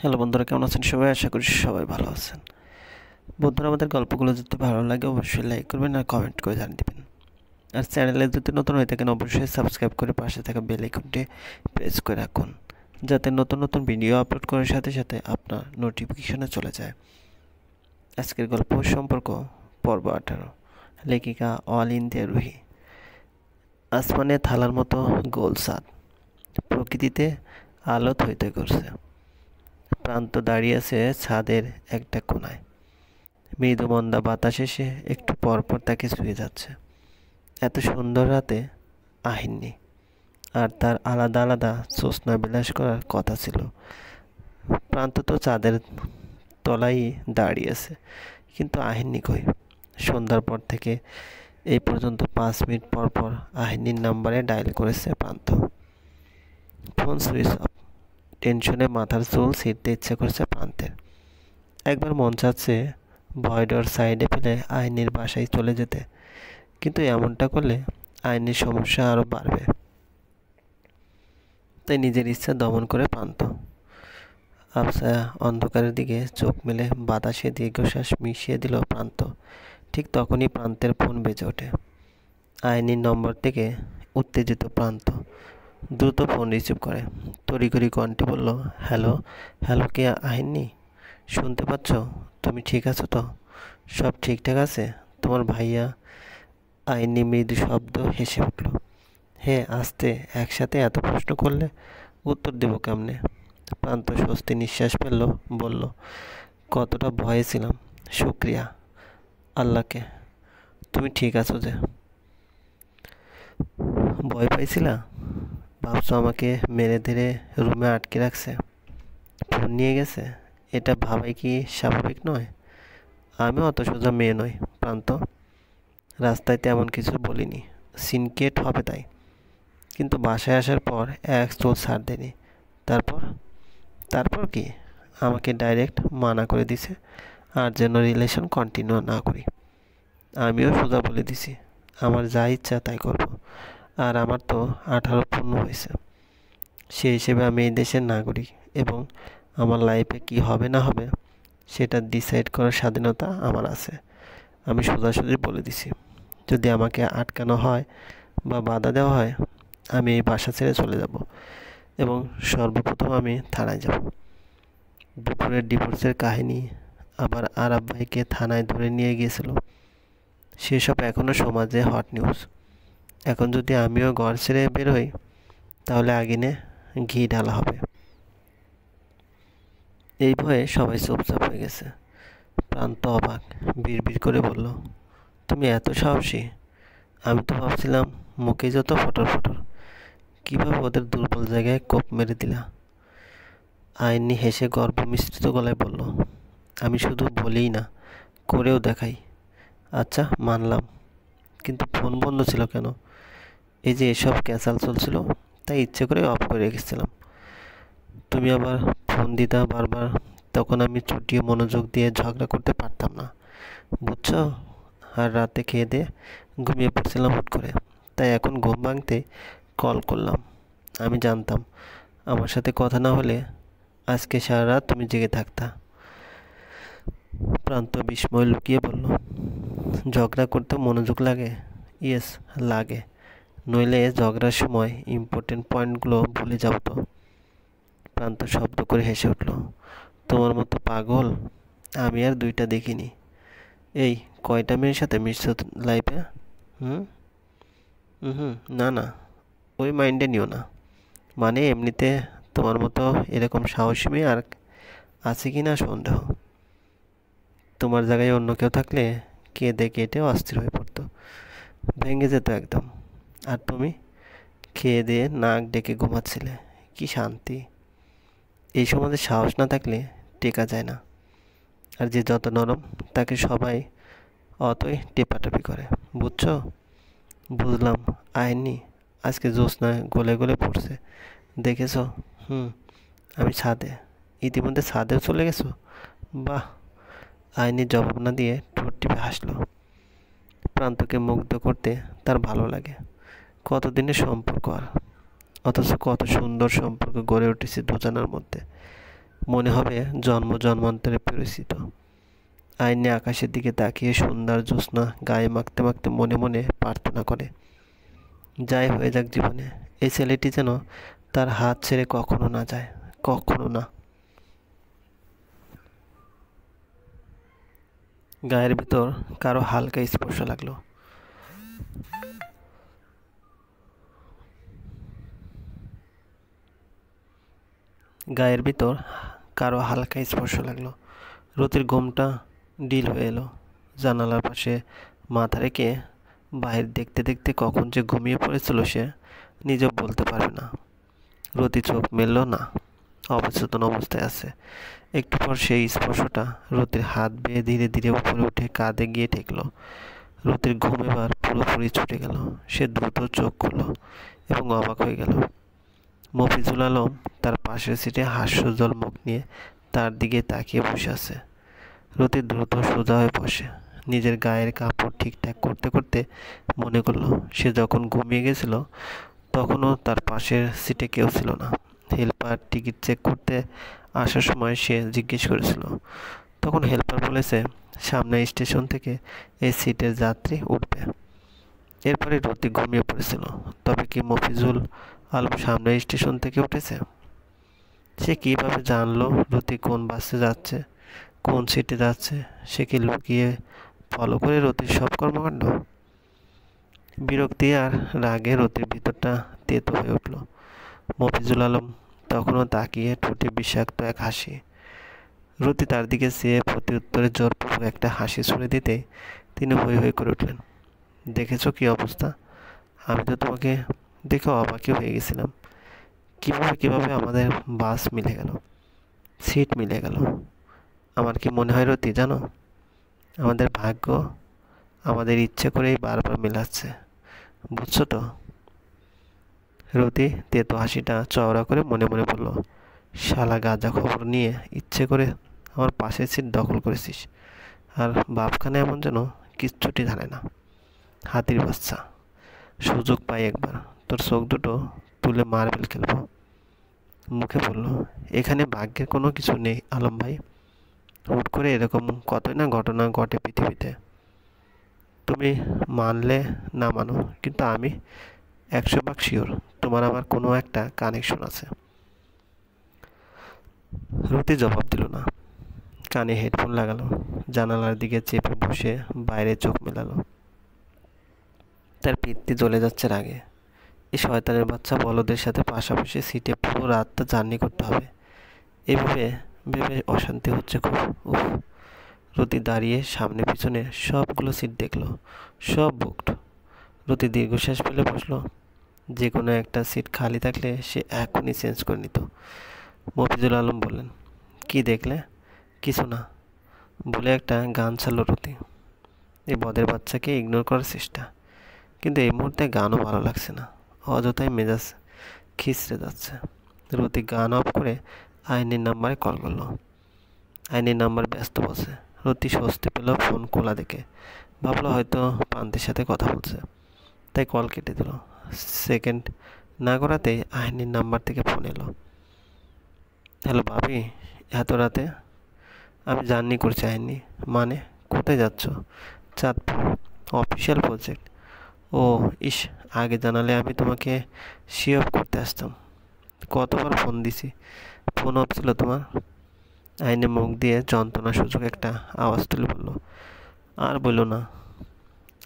Hello বন্ধুরা, কেমন আছেন সবাই? আশা করি সবাই ভালো আছেন। বন্ধুরা, আমাদের গল্পগুলো যদি ভালো লাগে অবশ্যই লাইক করবেন আর কমেন্ট করে জানিয়ে দেবেন। আর চ্যানেলে যদি নতুন হয়ে থাকেন অবশ্যই সাবস্ক্রাইব করে পাশে থাকা বেল আইকনটি প্রেস করে রাখুন, যাতে নতুন নতুন ভিডিও আপলোড করার সাথে সাথে আপনার নোটিফিকেশনে চলে যায়। আজকের গল্প সম্পর্ক পর্ব 18। লেখিকা অল ইন্ডিয়া রুহি। আসমানে থালার মতো গোল চাঁদ, প্রকৃতিতে আলো থই থই করছে। প্রান্ত দাঁড়িয়ে আছে ছাদের একটা কোনায়। মৃদু মন্দা বাতাস এসে একটু পরপর তাকে ছুঁয়ে যাচ্ছে। এত সুন্দর রাতে আহিননি, আর তার আলাদা আলাদা জ্যোৎস্না বিলাস করার কথা ছিল। প্রান্ত তো চাঁদের তলাই দাঁড়িয়ে আছে, কিন্তু আহিননি কই? সন্ধ্যার পর থেকে এই পর্যন্ত 5 মিনিট পর পর আহিনীর নাম্বারে ডায়াল করেছে প্রান্ত। Phone switch off. টেনশনে মাথার চুল ছিঁড়তে ইচ্ছে করছে প্রান্তের। একবার মন চাচ্ছে ভয় ডর সাইডে ফেলে আইনের বাসায় চলে যেতে, কিন্তু এমনটা করলে আইনের সমস্যা আরও বাড়বে। তাই নিজের ইচ্ছা দমন করে প্রান্ত আবছা অন্ধকারের দিকে চোখ মেলে বাতাসে দীর্ঘশ্বাস মিশিয়ে দিল প্রান্ত। ঠিক তখনই প্রান্তের ফোন বেজে ওঠে। আইনির নম্বর থেকে উত্তেজিত প্রান্ত দ্রুত ফোন রিসিভ করে। তড়িঘড়ি কণ্ঠে বলল, হ্যালো। হ্যালো, কে আহিনি? শুনতে পাচ্ছ? তুমি ঠিক আছো তো? সব ঠিকঠাক আছে? তোমার ভাইয়া? আইনি মৃদু শব্দ হেসে উঠল। হ্যাঁ, আসতে একসাথে এত প্রশ্ন করলে উত্তর দেব কেমনে? প্রান্ত স্বস্তি নিঃশ্বাস ফেলল, বলল, কতটা ভয়ে ছিলাম। শুক্রিয়া আল্লাহকে তুমি ঠিক আছো যে। ভয় পাইছিলা? ভাবছো আমাকে মেরে ধরে রুমে আটকে রাখছে, ফোন নিয়ে গেছে? এটা ভাবাই কি স্বাভাবিক নয়? আমি অত সোজা মেয়ে নই প্রান্ত। রাস্তায় তেমন কিছু বলিনি, সিনকেট হবে তাই। কিন্তু বাসায় আসার পর এক চুল ছাড় দেনি। তারপর তারপর কি? আমাকে ডাইরেক্ট মানা করে দিছে আর যেন রিলেশন কন্টিনিউ না করি। আমিও সোজা বলে দিছি আমার যা ইচ্ছা তাই করব। আর আমার তো 18 পূর্ণ হয়েছে। সেই হিসেবে আমি এই দেশের নাগরিক, এবং আমার লাইফে কি হবে না হবে সেটা ডিসাইড করার স্বাধীনতা আমার আছে। আমি সোজাসুজি বলে দিছি, যদি আমাকে আটকানো হয় বা বাধা দেওয়া হয় আমি এই বাসা ছেড়ে চলে যাব, এবং সর্বপ্রথম আমি থানায় যাব। দুপুরের ডিভোর্সের কাহিনী, আবার আরাব ভাইকে থানায় ধরে নিয়ে গিয়েছিল, সেসব এখনও সমাজে হট নিউজ। এখন যদি আমিও ঘর ছেড়ে বেরোই তাহলে আগুনে ঘি ঢালা হবে। এই ভয়ে সবাই চুপচাপ হয়ে গেছে। প্রান্ত অবাক, বিড়বিড় করে বলল, তুমি এত সাহসী? আমি তো ভাবছিলাম মুখে যত ফটর ফটর। কীভাবে ওদের দুর্বল জায়গায় কোপ মেরে দিলা? আইনি হেসে গর্ব মিশ্রিত গলায় বলল, আমি শুধু বলিই না, করেও দেখাই। আচ্ছা মানলাম, কিন্তু ফোন বন্ধ ছিল কেন? এই যে এসব ক্যাচাল চলছিল তাই ইচ্ছে করে অফ করে রেখেছিলাম। তুমি আবার ফোন দিতা বারবার, তখন আমি চুটিয়ে মনোযোগ দিয়ে ঝগড়া করতে পারতাম না, বুঝছো? আর রাতে খেয়ে দিয়ে ঘুমিয়ে পড়ছিলাম হুট করে, তাই এখন ঘুম ভাঙতে কল করলাম। আমি জানতাম আমার সাথে কথা না হলে আজকে সারা রাত তুমি জেগে থাকতা। প্রান্ত বিস্ময় লুকিয়ে বলল, ঝগড়া করতে মনোযোগ লাগে? ইয়েস, লাগে, নইলে ঝগড়ার সময় ইম্পর্টেন্ট পয়েন্টগুলো ভুলে যাও তো। প্রান্ত শব্দ করে হেসে উঠল, তোমার মতো পাগল আমি আর দুইটা দেখিনি। এই কয়টা মেয়ের সাথে মিশছো লাইফে? হুম হুম না না, ওই মাইন্ডে নিও না। মানে এমনিতে তোমার মতো এরকম সাহসী মেয়ে আর আছে কি না সন্দেহ। তোমার জায়গায় অন্য কেউ থাকলে কেঁদে কেটে অস্থির হয়ে পড়তো, ভেঙে যেত একদম। আর তুমি খেয়ে দিয়ে নাক ডেকে ঘুমাচ্ছিলে, কি শান্তি। এই সমাজে সাহস না থাকলে টেকা যায় না, আর যে যত নরম তাকে সবাই অতই টেপাটেপি করে, বুঝছো? বুঝলাম আইনি। আজকে জ্যোৎস্না গলে গলে পড়ছে, দেখেছো? হুম, আমি ছাদে। ইতিমধ্যে ছাদেও চলে গেছো? বাহ। আইনি জবাব না দিয়ে ঠোঁট টিপে হাসলো। প্রান্তকে মুগ্ধ করতে তার ভালো লাগে। কতদিনের সম্পর্ক, আর অথচ কত সুন্দর সম্পর্ক গড়ে উঠেছে দুজনের মধ্যে। মনে হবে জন্ম জন্মান্তরে পরিচিত। আইনি আকাশের দিকে তাকিয়ে সন্ধ্যার জ্যোৎস্না গায়ে মাখতে মাখতে মনে মনে প্রার্থনা করে, যাই হয়ে যাক জীবনে, এই ছেলেটি যেন তার হাত ছেড়ে কখনো না যায়, কখনো না। গায়ের ভিতর কারো হালকা স্পর্শ লাগলো। গায়ের ভিতর কারো হালকা স্পর্শ লাগলো। রতির ঘুমটা ডিল হয়ে এলো। জানালার পাশে মাথা রেখে বাইরে দেখতে দেখতে কখন যে ঘুমিয়ে পড়েছিল সে নিজেও বলতে পারবে না। রতি চোখ মেলল না, অবচেতন অবস্থায় আছে। একটু পর সেই স্পর্শটা রতির হাত বেয়ে ধীরে ধীরে উপরে উঠে কাঁধে গিয়ে ঠেকল। রতির ঘুম এবার পুরোপুরি ছুটে গেল। সে দ্রুত চোখ খুলল এবং অবাক হয়ে গেল। মফিজুল আলম তার পাশের সিটে হাস্যোজ্জ্বল মুখ নিয়ে তার দিকে তাকিয়ে বসে আছে। রতি দ্রুত সোজা হয়ে বসে নিজের গায়ের কাপড় ঠিকঠাক করতে করতে মনে করলো সে যখন ঘুমিয়ে গেছিল তখনও তার পাশের সিটে কেউ ছিল না। হেল্পার টিকিট চেক করতে আসার সময় সে জিজ্ঞেস করেছিল, তখন হেল্পার বলেছে সামনে স্টেশন থেকে এই সিটের যাত্রী উঠবে। এরপরে রতি ঘুমিয়ে পড়েছিল। তবে কি মফিজুল আলম সামনে স্টেশন থেকে উঠেছে? সে কীভাবে জানলো রতি কোন বাসে যাচ্ছে, কোন সিটে যাচ্ছে? সে কি লুকিয়ে ফলো করে রতির সব কর্মকাণ্ড? বিরক্তি আর রাগে রতির ভিতরটা তেতো হয়ে উঠল। মফিজুল আলম তখনও তাকিয়ে, ঠোঁটে বিষাক্ত এক হাসি। রতি তার দিকে চেয়ে প্রতি উত্তরে জোরপূর্বক একটা হাসি ছুড়ে দিতে তিনি হৈ হৈ করে উঠলেন। দেখেছো কি অবস্থা? আমি তো তোমাকে দেখে অবাকই হয়ে গেছিলাম। কিভাবে আমাদের বাস মিলে গেল, সিট মিলে গেল। আমার কি মনে হয় রতি জানো, আমাদের ভাগ্য আমাদের ইচ্ছে করেই বারবার মেলাচ্ছে, বুঝছো তো? রতি তেতো হাসিটা চওড়া করে মনে মনে বলল, শালা গাঁজা খবর নিয়ে ইচ্ছে করে আমার পাশের সিট দখল করেছিস, আর বাপখানে এমন যেন কিচ্ছুটি জানে না। হাতির বাচ্চা, সুযোগ পাই একবার তোর চোখ দুটো তুলে মার্বেল খেলবো। মুখে বলল, এখানে ভাগ্যের কোনো কিছু নেই আলম ভাই। হুট করে এরকম কতই না ঘটনা ঘটে পৃথিবীতে। তুমি মানলে না মানো, কিন্তু আমি 100% শিওর তোমার আমার কোনো একটা কানেকশন আছে। রতি জবাব দিল না। কানে হেডফোন লাগালো, জানালার দিকে চেপে বসে বাইরে চোখ মেলালো। তার পিত্তি জ্বলে যাচ্ছে রাগে। এই শয়তানের বাচ্চা বলদের সাথে পাশাপাশি সিটে পুরো রাতটা জার্নি করতে হবে, এভাবে ভেবে অশান্তি হচ্ছে খুব। উফ। রতি দাঁড়িয়ে সামনে পিছনে সবগুলো সিট দেখলো, সব বুকড। রতি দীর্ঘশ্বাস ফেলে বসলো। যে কোনো একটা সিট খালি থাকলে সে এখনই চেঞ্জ করে নিত। মফিজুল আলম বললেন, কি দেখলে? কিছু না বলে একটা গান ছাড়ল রতি। এই বদের বাচ্চাকে ইগনোর করার চেষ্টা, কিন্তু এই মুহূর্তে গানও ভালো লাগছে না। অযথাই মেজাজ খিচড়ে যাচ্ছে। রতি গান অফ করে আইনের নাম্বারে কল করলো। আইনের নাম্বার ব্যস্ত বসে। রতি স্বস্তি পেল ফোন খোলা দেখে। ভাবলো হয়তো প্রান্তের সাথে কথা বলছে, তাই কল কেটে দিল। সেকেন্ড না করাতেই আইনের নাম্বার থেকে ফোন এলো। হ্যালো ভাবি, এত রাতে? আমি জার্নি করছি আইনি। মানে কোথায় যাচ্ছ? Chandpur, official project. ও ইস, আগে জানালে আমি তোমাকে শিওর করতে আসতাম। কতবার ফোন দিছি, ফোন অফ ছিল তোমার। আইনে মুখ দিয়ে যন্ত্রণা সূচক একটা আওয়াজ তুলে বলল, আর বললো না,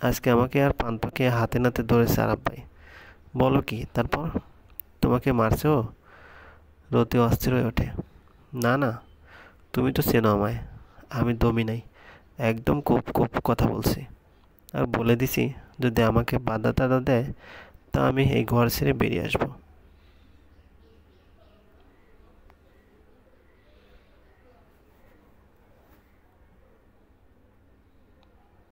আজকে আমাকে আর পান্তুকে হাতে নাতে ধরেছে আরাব ভাই। বলো কি তারপর? তোমাকে মারছে ও? রতি অস্থির হয়ে ওঠে। না না, তুমি তো চেনো আমায়, আমি দমি নাই, একদম খুব খুব কথা বলছি। আর বলে দিছি যদি আমাকে বাধা টাধা দেয় তা আমি এই ঘর ছেড়ে বেরিয়ে আসবো।